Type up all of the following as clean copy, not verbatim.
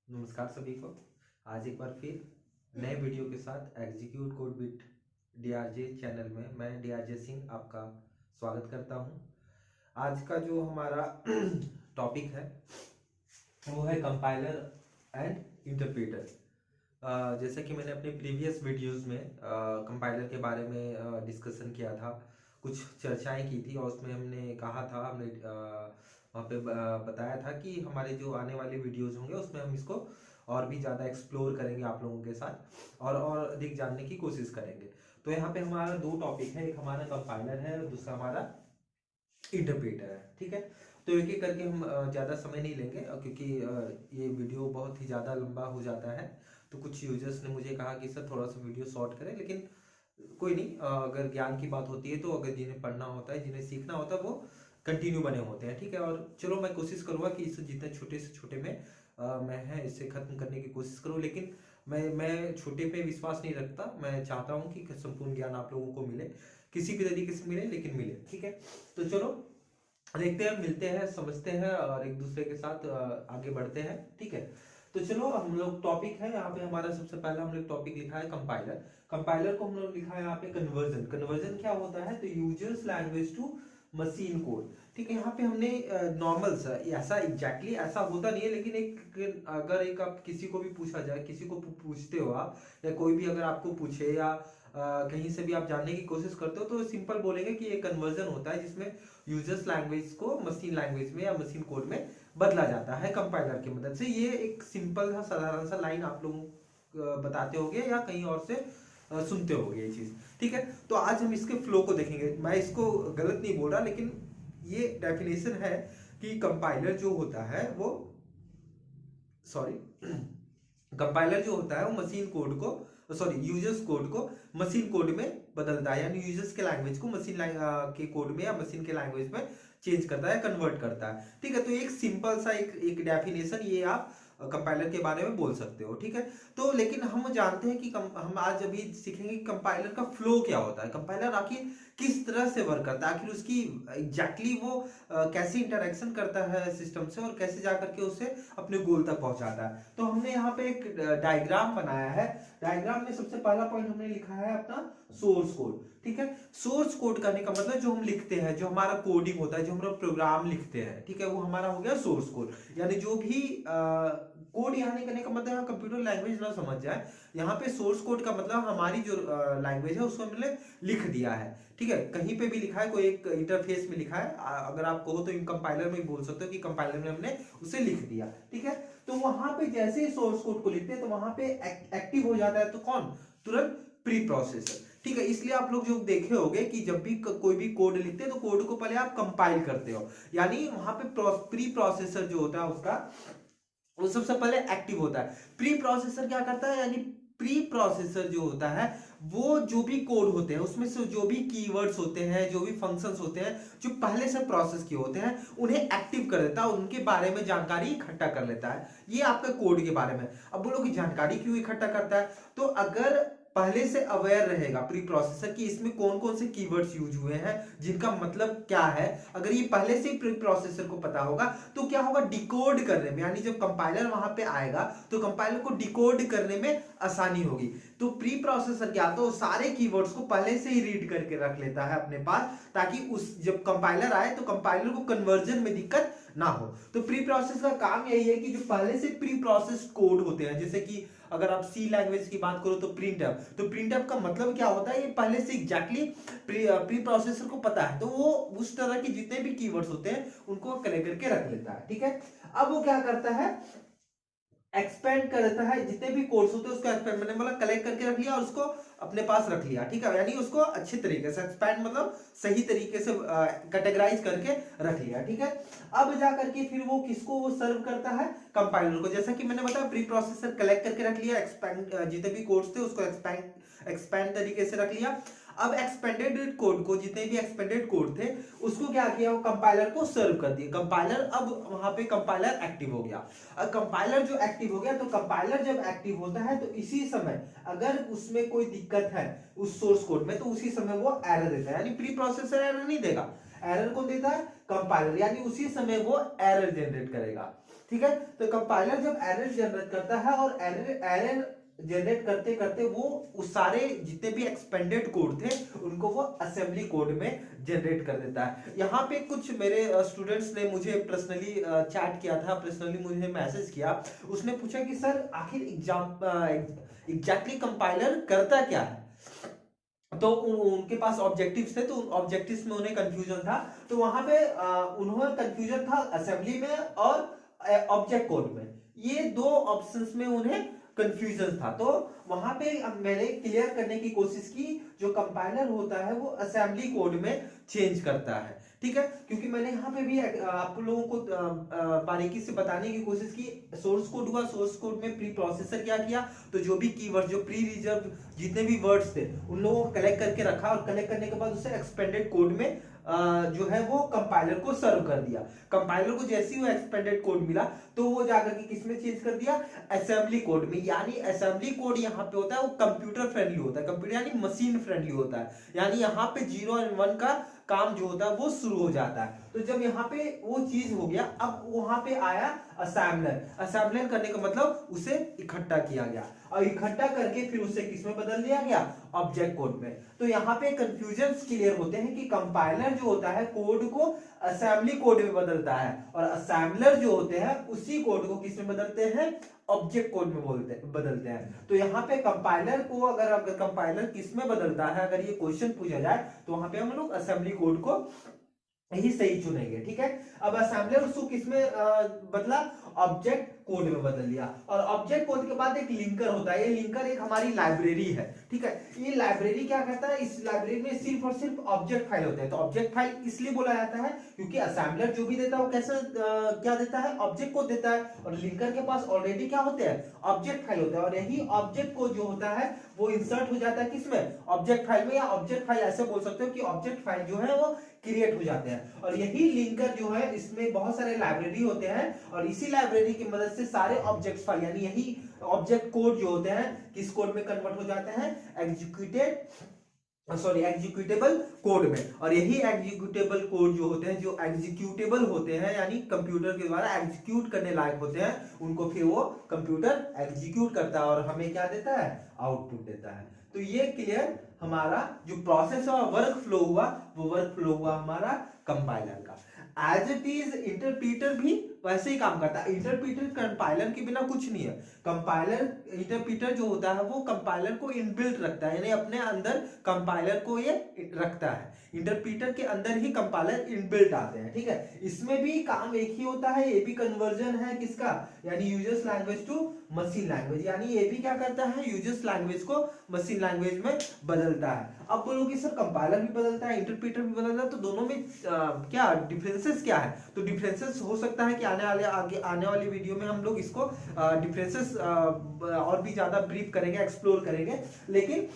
नमस्कार सभी को। आज एक बार फिर नए वीडियो के साथ एग्जीक्यूट कोड विद डीआरजे चैनल में मैं डीआरजे सिंह आपका स्वागत करता हूं। आज का जो हमारा टॉपिक है वो है कंपाइलर एंड इंटरप्रेटर। जैसे कि मैंने अपने प्रीवियस वीडियोस में कंपाइलर के बारे में डिस्कशन किया था, कुछ चर्चाएं की थी और उसमें हमने कहा था, हमने वहाँ पे बताया था कि हमारे जो आने वाले वीडियोस होंगे उसमें हम इसको और भी ज़्यादा एक्सप्लोर करेंगे आप लोगों के साथ और अधिक जानने की कोशिश करेंगे। तो यहाँ पे हमारा दो टॉपिक है, एक हमारा कंपाइलर है और दूसरा हमारा इंटरप्रेटर है। ठीक है, तो एक एक करके हम ज़्यादा समय नहीं लेंगे क्योंकि ये वीडियो बहुत ही ज़्यादा लंबा हो जाता है। तो कुछ यूजर्स ने मुझे कहा कि सर थोड़ा सा वीडियो शॉर्ट करें, लेकिन कोई नहीं, अगर ज्ञान की बात होती है तो अगर जिन्हें पढ़ना होता है, जिन्हें सीखना होता है, वो कंटिन्यू बने होते हैं। ठीक है, और चलो मैं कोशिश करूंगा कि इसे जितने छोटे से छोटे में मैं है इसे खत्म करने की कोशिश करूं, लेकिन मैं छोटे पे विश्वास नहीं रखता। मैं चाहता हूं कि संपूर्ण ज्ञान आप लोगों को मिले, किसी भी तरीके से मिले लेकिन मिले। ठीक है, तो चलो देखते हैं, मिलते हैं, समझते हैं और एक दूसरे के साथ आगे बढ़ते हैं। ठीक है, तो चलो हम लोग टॉपिक है यहाँ पे हमारा सबसे पहला हमने टॉपिक लिखा है कंपाइलर। कंपाइलर को हम लोग लिखा है यहाँ पे कन्वर्जन। कन्वर्जन क्या होता है? तो users language to machine code. ठीक है, यहाँ पे हमने नॉर्मल सा, ऐसा एग्जैक्टली ऐसा होता नहीं है, लेकिन एक अगर एक आप किसी को भी पूछा जाए, किसी को पूछते हो आप, या कोई भी अगर आपको पूछे या कहीं से भी आप जानने की कोशिश करते हो, तो सिंपल बोलेंगे कि ये कन्वर्जन होता है जिसमें यूजर्स लैंग्वेज को मशीन लैंग्वेज में या मशीन कोड में बदला जाता है कंपाइलर की मदद से। ये एक सिंपल सा साधारण सा लाइन आप लोग बताते होगे या कहीं और से सुनते होगे ये चीज। ठीक है, तो आज हम इसके फ्लो को देखेंगे। मैं इसको गलत नहीं बोल रहा, लेकिन ये डेफिनेशन है कि कंपाइलर जो होता है वो, सॉरी, कंपाइलर जो होता है वो मशीन कोड को, सॉरी, यूजर्स कोड को मशीन कोड में बदलता है, यानी यूजर्स के लैंग्वेज को मशीन के कोड में या मशीन के लैंग्वेज में चेंज करता है, कन्वर्ट करता है। ठीक है, तो एक सिंपल सा एक डेफिनेशन ये आप कंपाइलर के बारे में बोल सकते हो। ठीक है, तो लेकिन हम जानते हैं कि हम आज अभी सीखेंगे कि कंपाइलर का फ्लो क्या होता है, कंपाइलर आखिर किस तरह से वर्क करता है, आखिर उसकी एग्जैक्टली वो कैसे इंटरेक्शन करता है सिस्टम से और कैसे जाकर के उसे अपने गोल तक पहुंचाता है। तो हमने यहाँ पे एक डायग्राम बनाया है। डायग्राम में सबसे पहला पॉइंट हमने लिखा है अपना सोर्स कोड। ठीक है, सोर्स कोड करने का मतलब जो हम लिखते हैं, जो हमारा कोडिंग होता है, जो हम लोग प्रोग्राम लिखते हैं, ठीक है, वो हमारा हो गया सोर्स कोड। यानी जो भी कोड यहाँ नहीं करने का मतलब यहाँ कंप्यूटर लैंग्वेज ना समझ जाए। यहाँ पे सोर्स कोड का मतलब हमारी जो लैंग्वेज है उसको हमने लिख दिया है। ठीक है, कहीं पे भी लिखा है, कोई एक इंटरफेस में लिखा है, अगर आप कहो तो कंपाइलर में बोल सकते हो कि कंपाइलर में हमने उसे लिख दिया। ठीक है, तो वहां पे जैसे ही सोर्स कोड को लिखते हैं तो वहां पे एक्टिव हो जाता है, तो कौन? तुरंत प्री प्रोसेसर। ठीक है, इसलिए आप लोग जो देखे होंगे कि जब भी कोई भी कोड लिखते हैं तो कोड को पहले आप कंपाइल करते हो, यानी वहां पे प्री प्रोसेसर जो होता है उसका, वो सबसे पहले एक्टिव होता है। प्री प्रोसेसर क्या करता है? यानी प्री प्रोसेसर जो होता है वो जो भी कोड होते हैं उसमें से जो भी कीवर्ड्स होते हैं, जो भी फंक्शंस होते हैं, जो पहले से प्रोसेस किए होते हैं, उन्हें एक्टिव कर देता है, उनके बारे में जानकारी इकट्ठा कर लेता है। ये आपका कोड के बारे में। अब बोलो कि जानकारी क्यों इकट्ठा करता है? तो अगर पहले से अवेयर रहेगा प्री प्रोसेसर कि इसमें कौन कौन से कीवर्ड्स यूज हुए हैं, जिनका मतलब क्या है, अगर ये पहले से प्री प्रोसेसर को पता होगा तो क्या होगा, डिकोड करने में, यानी जब कंपाइलर वहां पे आएगा तो कंपाइलर को डिकोड करने में आसानी होगी। तो प्री प्रोसेसर क्या, तो सारे कीवर्ड्स को पहले से ही रीड करके रख लेता है अपने पास, ताकि उस जब कंपाइलर आए तो कंपाइलर को कन्वर्जन में दिक्कत ना हो। तो प्री प्रोसेस का काम यही है कि जो पहले से प्री प्रोसेस कोड होते हैं, जैसे कि अगर आप सी लैंग्वेज की बात करो तो प्रिंटफ, तो प्रिंटफ का मतलब क्या होता है, ये पहले से एग्जैक्टली प्री प्रोसेसर को पता है, तो वो उस तरह के जितने भी कीवर्ड्स होते हैं उनको कलेक्ट करके रख लेता है। ठीक है, अब वो क्या करता है, एक्सपेंड कर देता है, जितने भी कोड्स होते हैं उसको एक्सपेंड, मैंने बोला कलेक्ट करके रख लिया और उसको अपने पास रख लिया। ठीक है, यानी उसको अच्छे तरीके से एक्सपेंड मतलब सही तरीके से कैटेगराइज करके रख लिया। ठीक है, अब जा करके फिर वो किसको वो सर्व करता है, कंपाइलर को। जैसा कि मैंने बताया प्री प्रोसेसर कलेक्ट करके रख लिया, एक्सपेंड जितने भी कोड्स थे उसको एक्सपेंड तरीके से रख लिया। अब एक्सपेंडेड कोड को, जितने भी एक्सपेंडेड कोड थे उसको क्या किया, वो कंपाइलर को सर्व कर दिया। कंपाइलर, अब वहां पे कंपाइलर एक्टिव हो गया। अब कंपाइलर जो एक्टिव हो गया, तो कंपाइलर जब एक्टिव होता है तो इसी समय अगर उसमें कोई दिक्कत है उस सोर्स कोड में, तो उसी समय वो एरर देता है, यानी प्री प्रोसेसर एरर नहीं देगा, एरर कौन देता है, कंपाइलर, यानी उसी समय वो एरर जनरेट करेगा। ठीक है। तो कंपाइलर जब एरर जनरेट करता है और एरर जनरेट करते करते वो उस सारे जितने भी एक्सपेंडेड कोड थे उनको वो असेंबली कोड में जनरेट कर देता है। यहाँ पे कुछ मेरे स्टूडेंट्स ने मुझे पर्सनली चैट किया था, पर्सनली मुझे मैसेज किया, उसने पूछा कि सर आखिर एग्जैक्टली कंपाइलर करता क्या है। तो उनके पास ऑब्जेक्टिव्स थे, तो ऑब्जेक्टिव्स में उन्हें कंफ्यूजन था, तो वहां पे उन्हें कंफ्यूजन था असेंबली में और ऑब्जेक्ट कोड में, ये दो ऑप्शंस में उन्हें कंफ्यूजन था। तो वहां पे मैंने क्लियर करने की कोशिश की, जो कंपाइलर होता है वो असेंबली कोड में चेंज करता है, ठीक है। क्योंकि मैंने यहाँ पे भी आप लोगों को बारीकी से बताने की कोशिश की, सोर्स कोड हुआ, सोर्स कोड में प्री प्रोसेसर क्या किया, तो जो भी कीवर्ड, जो प्री रिजर्व जितने भी वर्ड्स थे उन लोगों को कलेक्ट करके रखा, और कलेक्ट करने के बाद उसे एक्सपेंडेड कोड में जो है वो कंपाइलर को सर्व कर दिया। कंपाइलर को जैसे ही वो एक्सपेंडेड कोड मिला तो वो जाकर के किस में चेंज कर दिया, असेंबली कोड में। यानी असेंबली कोड यहाँ पे होता है वो कंप्यूटर फ्रेंडली होता है, कंप्यूटर यानी मशीन फ्रेंडली होता है, यानी यहाँ पे 0 और 1 का काम जो होता है वो शुरू हो जाता है। तो जब यहाँ पे वो चीज हो गया, अब वहां पे आया असेंबलर। असेंबलर करने का मतलब उसे इकट्ठा किया गया, और इकट्ठा करके फिर उसे किसमें बदल दिया गया, ऑब्जेक्ट कोड में। तो यहाँ पे कंफ्यूजन क्लियर होते हैं कि कंपाइलर जो होता है कोड को असेंबली कोड में बदलता है, और असेंबलर जो होते हैं उसी कोड को किसमें बदलते हैं, ऑब्जेक्ट कोड में बदलते हैं। तो यहाँ पे कंपाइलर को अगर कंपाइलर किसमें बदलता है, अगर ये क्वेश्चन पूछा जाए तो वहां पे हम लोग असेंबली कोड को ही सही चुनेंगे, ठीक है। अब असेंबलर उसको किसमें बदला, ऑब्जेक्ट कोड में बदल दिया। और ऑब्जेक्ट कोड के बाद एक लिंकर होता है, ये लिंकर एक हमारी लाइब्रेरी है, ठीक है। ये लाइब्रेरी क्या करता है, इस लाइब्रेरी में सिर्फ और सिर्फ ऑब्जेक्ट फाइल होते हैं। तो ऑब्जेक्ट फाइल इसलिए बोला जाता है क्योंकि असेंबलर जो भी देता है वो कैसे क्या देता है, ऑब्जेक्ट कोड देता है, और लिंकर के पास ऑलरेडी क्या होते हैं, ऑब्जेक्ट फाइल होता है, और यही ऑब्जेक्ट कोड जो होता है वो इंसर्ट हो जाता है किसमें, ऑब्जेक्ट फाइल में, या ऑब्जेक्ट फाइल ऐसे बोल सकते हो कि ऑब्जेक्ट फाइल जो है वो क्रिएट हो जाते हैं। और यही लिंकर जो है इसमें बहुत सारे लाइब्रेरी होते हैं, और इसी लाइब्रेरी की मदद से सारे ऑब्जेक्ट फाइल यानी यही ऑब्जेक्ट कोड जो होते हैं किस कोड में कन्वर्ट हो जाते हैं, एग्जीक्यूटेबल कोड में। और यही एग्जीक्यूटेबल कोड जो होते हैं, जो एग्जीक्यूटेबल होते हैं यानी कंप्यूटर के द्वारा एग्जीक्यूट करने लायक होते हैं, उनको फिर वो कंप्यूटर एग्जीक्यूट करता है और हमें क्या देता है, आउटपुट देता है। तो ये क्लियर हमारा जो प्रोसेस और वर्क फ्लो हुआ, वो वर्क फ्लो हुआ हमारा कंपाइलर का। एज इट इज इंटरप्रीटर भी वैसे ही काम करता है। इंटरप्रीटर कंपाइलर के बिना कुछ नहीं है। कंपाइलर, इंटरप्रीटर जो होता है वो कंपाइलर को इनबिल्ट रखता है, यानी अपने अंदर कंपाइलर को ये रखता है। इंटरप्रीटर के अंदर ही कंपाइलर इनबिल्ट आते हैं, ठीक है। इसमें भी काम एक ही होता है, ये भी कन्वर्जन है किसका, यानी users language to machine language, यानी ये भी क्या करता है, यूजर्स लैंग्वेज को मशीन लैंग्वेज में बदलता है। अब बोलोगे सर कंपाइलर भी बदलता है, इंटरप्रीटर भी बदलता है, तो दोनों में क्या डिफरेंसेस क्या है। तो डिफरेंसेस हो सकता है कि आने वाली वीडियो में हम लोग इसको डिफरेंसेस और भी ज्यादा ब्रीफ करेंगे, एक्सप्लोर करेंगे। लेकिन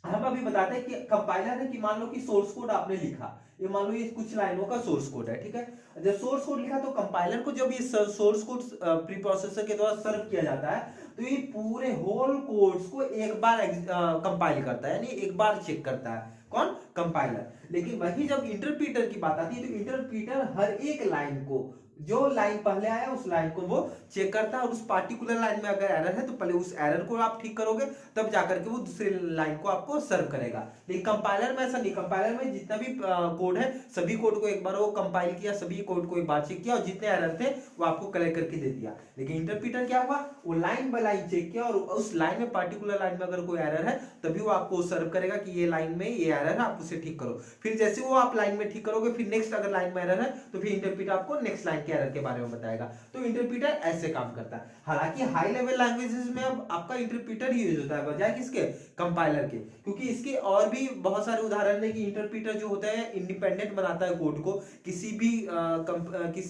हम अभी बताते हैं कि कंपाइलर है कि मान लो कि सोर्स कोड आपने लिखा, ये मान लो ये कुछ लाइनों का सोर्स कोड है, ठीक है। जब सोर्स कोड लिखा तो कंपाइलर को जब ये सोर्स कोड प्री प्रोसेसर के द्वारा सर्व किया जाता है, तो ये पूरे होल कोड्स को एक बार कंपाइल करता है, यानी एक बार चेक करता है, कौन, कंपाइलर। लेकिन वही जब इंटरप्रीटर की बात आती है तो इंटरप्रीटर हर एक लाइन को, जो लाइन पहले आया उस लाइन को वो चेक करता है, और उस पार्टिकुलर लाइन में अगर एरर है तो पहले उस एरर को आप ठीक करोगे, तब जाकर के वो दूसरी लाइन को आपको सर्व करेगा। लेकिन कंपाइलर में ऐसा नहीं, कंपाइलर में जितना भी कोड है सभी कोड को एक बार वो कंपाइल किया, सभी कोड को एक बार चेक किया, और जितने एरर थे वो आपको कलेक्ट करके दे दिया। लेकिन इंटरप्रीटर क्या हुआ, वो लाइन बाय लाइन चेक किया, और उस लाइन में, पार्टिकुलर लाइन में अगर कोई एरर है तभी वो आपको सर्व करेगा कि ये लाइन में ये एरर है, आप उसे ठीक करो। फिर जैसे वो आप लाइन में ठीक करोगे, फिर नेक्स्ट अगर लाइन में एरर है तो फिर इंटरप्रीटर आपको नेक्स्ट लाइन के एरर के बारे में बताएगा। तो इंटरप्रीटर ऐसे काम करता है। हालांकि हाई लेवल लैंग्वेजेस में अब आपका इंटरप्रीटर ही यूज होता है बजाय किसके, कंपाइलर के, क्योंकि इसके और भी बहुत सारे उदाहरण है कि इंटरप्रीटर जो होता है इंडिपेंडेंट बनाता है कोड को। किसी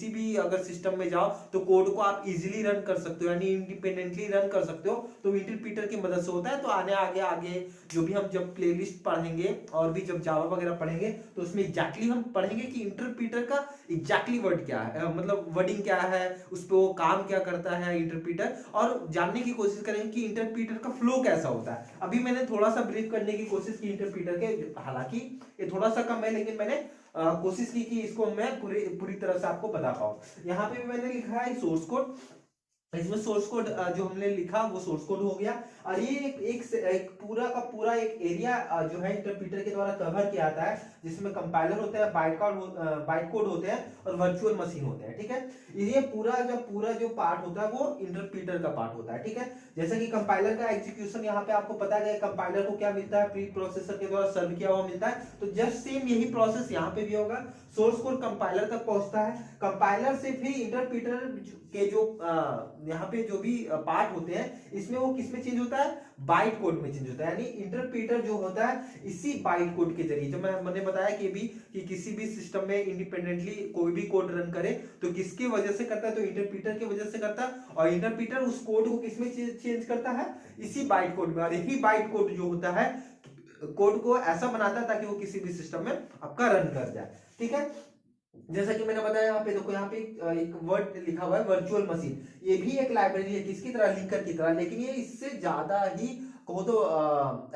भी अगर सिस्टम में जाओ तो कोड को आप इजीली रन कर सकते हो, यानी इंडिपेंडेंटली रन कर सकते हो, तो इंटरप्रीटर की मदद से होता है। तो आगे जो भी हम जब प्लेलिस्ट पढ़ेंगे और भी जब जावा वगैरह पढ़ेंगे तो उसमें एग्जैक्टली हम पढ़ेंगे कि इंटरप्रीटर का एग्जैक्टली वर्ड क्या है, मतलब मतलब वर्डिंग क्या है, उस पर वो काम क्या करता है इंटरप्रीटर, और जानने की कोशिश करेंगे कि इंटरप्रीटर का फ्लो कैसा होता है। अभी मैंने थोड़ा सा ब्रीफ करने की कोशिश की इंटरप्रीटर के, हालांकि ये थोड़ा सा कम है, लेकिन मैंने कोशिश की कि इसको मैं पूरी तरह से आपको बता पाऊं। यहाँ पे भी मैंने लिखा है सोर्स कोड, इसमें सोर्स कोड जो हमने लिखा वो सोर्स कोड हो गया। और ये एक पूरा का पूरा एक एरिया जो है इंटरप्रीटर के द्वारा कवर किया जाता है, जिसमें कंपाइलर होता है, बाइट कोड होते हैं और वर्चुअल मशीन होते हैं। ठीक है, ये पूरा जो पार्ट होता है वो इंटरप्रीटर का पार्ट होता है। ठीक है, जैसे कि कंपाइलर का एग्जीक्यूशन यहाँ पे आपको पता है, कंपाइलर को क्या मिलता है, प्री प्रोसेसर के द्वारा सर्व किया हुआ मिलता है। तो जस्ट सेम यही प्रोसेस यहाँ पे भी होगा, सोर्स कोड कंपाइलर तक पहुंचता है, कंपाइलर से फिर इंटरप्रीटर के जो यहाँ पे जो भी पार्ट होते हैं, इसमें वो किस में चेंज होता है, बाइट कोड में चेंज होता है। यानी इंटरप्रीटर जो होता है इसी बाइट कोड के जरिए, जो मैंने बताया कि किसी भी सिस्टम में इंडिपेंडेंटली कोई भी कोड रन करे तो किसकी वजह से करता है, तो इंटरप्रीटर की वजह से करता है, और इंटरप्रीटर उस कोड को किसमें चेंज करता है, इसी बाइट कोड में। और यही बाइट कोड जो होता है कोड को ऐसा बनाता है ताकि वो किसी भी सिस्टम में आपका रन कर जाए। ठीक है, जैसा कि मैंने बताया, यहाँ पे देखो, यहाँ पे एक वर्ड लिखा हुआ है वर्चुअल मशीन। ये भी एक लाइब्रेरी है, किसकी तरह, लिंकर की तरह, लेकिन ये इससे ज्यादा ही कहो तो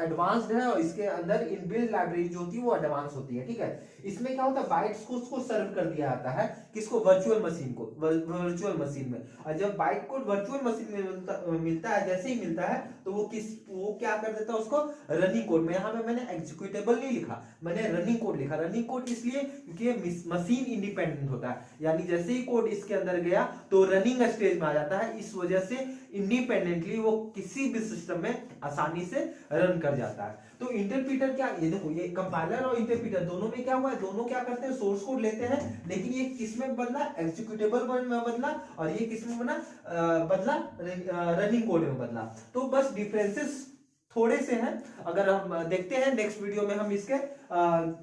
एडवांस्ड है, और इसके अंदर इनबिल्ट लाइब्रेरी जो होती है वो एडवांस होती है। ठीक है, इसमें क्या होता है, बाइट्स को उसको सर्व कर दिया जाता है, किसको, वर्चुअल मशीन को, वर्चुअल मशीन में। और जब बाइट कोड वर्चुअल मशीन में मिलता है, जैसे ही मिलता है तो वो क्या कर देता है, उसको रनिंग कोड में, यहाँ पे मैंने एग्जीक्यूटेबल नहीं लिखा, मैंने रनिंग कोड लिखा। रनिंग कोड इसलिए क्योंकि ये मशीन इंडिपेंडेंट होता है, यानी जैसे ही कोड इसके अंदर गया तो रनिंग स्टेज में आ जाता है, इस वजह से इंडिपेंडेंटली वो किसी भी सिस्टम में आसानी से रन कर जाता है। तो इंटरप्रीटर क्या, ये देखो, ये कंपाइलर और इंटरप्रीटर दोनों में क्या हुआ है, दोनों क्या करते हैं, सोर्स कोड लेते हैं, लेकिन ये किस में बदला, एग्जीक्यूटेबल में बदला, और ये किस में बदला, रनिंग कोड में बदला। तो बस डिफरेंसेस थोड़े से हैं, अगर हम देखते हैं नेक्स्ट वीडियो में हम इसके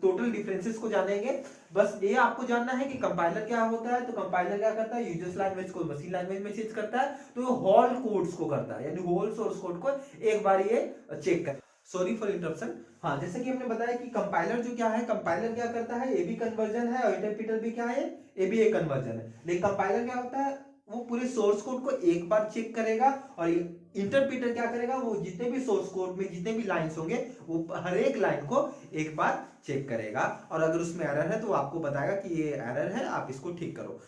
टोटल डिफरेंसेस को जानेंगे। बस ये आपको जानना है कि कंपाइलर क्या होता है, तो कंपाइलर क्या करता है, यूजर्स लैंग्वेज को मशीन लैंग्वेज में चेंज करता है, तो होल कोड्स को करता है, यानी होल सोर्स कोड को एक बार ये चेक कर। Sorry for interruption. हाँ, जैसे कि हमने बताया कि कंपाइलर जो क्या है, कंपाइलर क्या करता है, ए बी कन्वर्जन है, और इंटरप्रीटर भी क्या है, ए बी ए कन्वर्जन है। लेकिन कंपाइलर क्या होता है, वो पूरे सोर्स कोड को एक बार चेक करेगा, और इंटरप्रीटर क्या करेगा, वो जितने भी सोर्स कोड में जितने भी लाइंस होंगे वो हर एक लाइन को एक बार चेक करेगा, और अगर उसमें एरर है तो आपको बताएगा कि ये एरर है, आप इसको ठीक करो।